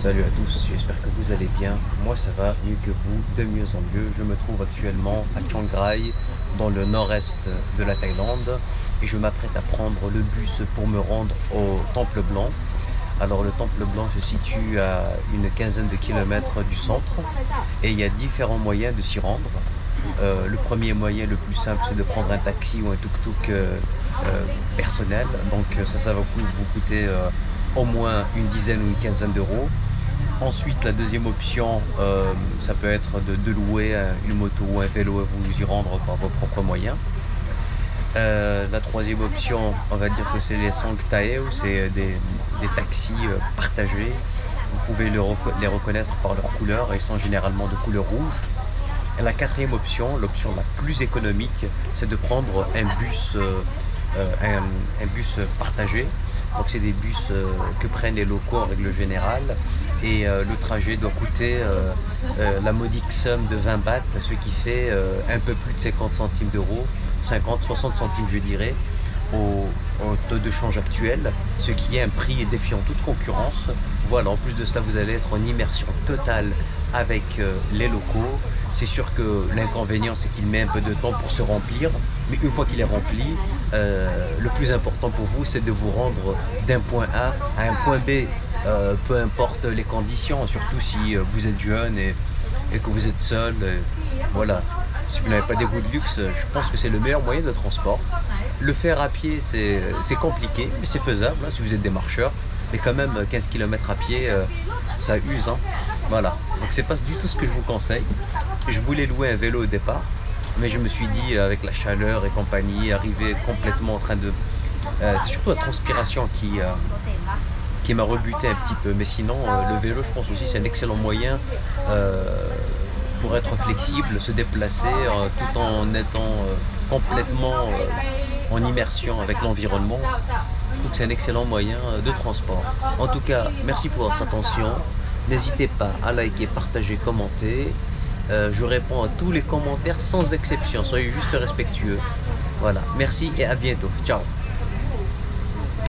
Salut à tous, j'espère que vous allez bien. Moi ça va mieux que vous, de mieux en mieux. Je me trouve actuellement à Chiang Rai, dans le nord-est de la Thaïlande, et je m'apprête à prendre le bus pour me rendre au Temple Blanc. Alors le Temple Blanc se situe à une quinzaine de kilomètres du centre, et il y a différents moyens de s'y rendre. Le premier moyen le plus simple, c'est de prendre un taxi ou un tuk-tuk personnel. Donc ça va vous coûter au moins une dizaine ou une quinzaine d'euros. Ensuite, la deuxième option, ça peut être de louer une moto ou un vélo et vous y rendre par vos propres moyens. La troisième option, on va dire que c'est les Song Taeo, c'est des taxis partagés. Vous pouvez les reconnaître par leur couleur, ils sont généralement de couleur rouge. Et la quatrième option, l'option la plus économique, c'est de prendre un bus partagé. Donc c'est des bus que prennent les locaux en règle générale, et le trajet doit coûter la modique somme de 20 bahts, ce qui fait un peu plus de 50 centimes d'euros, 50-60 centimes je dirais, au taux de change actuel, ce qui est un prix défiant toute concurrence. Voilà, en plus de cela, vous allez être en immersion totale avec les locaux. C'est sûr que l'inconvénient, c'est qu'il met un peu de temps pour se remplir, mais une fois qu'il est rempli, le plus important pour vous, c'est de vous rendre d'un point A à un point B, peu importe les conditions, surtout si vous êtes jeune et que vous êtes seul. Voilà, si vous n'avez pas des goûts de luxe, je pense que c'est le meilleur moyen de transport. Le faire à pied, c'est compliqué, mais c'est faisable hein, si vous êtes des marcheurs. Mais quand même, 15 km à pied, ça use. Hein. Voilà, donc c'est pas du tout ce que je vous conseille. Je voulais louer un vélo au départ, mais je me suis dit, avec la chaleur et compagnie, arriver complètement en train de... c'est surtout la transpiration qui m'a rebuté un petit peu. Mais sinon, le vélo, je pense aussi, c'est un excellent moyen pour être flexible, se déplacer tout en étant complètement en immersion avec l'environnement. Je trouve que c'est un excellent moyen de transport. En tout cas, merci pour votre attention. N'hésitez pas à liker, partager, commenter. Je réponds à tous les commentaires sans exception. Soyez juste respectueux. Voilà, merci et à bientôt. Ciao.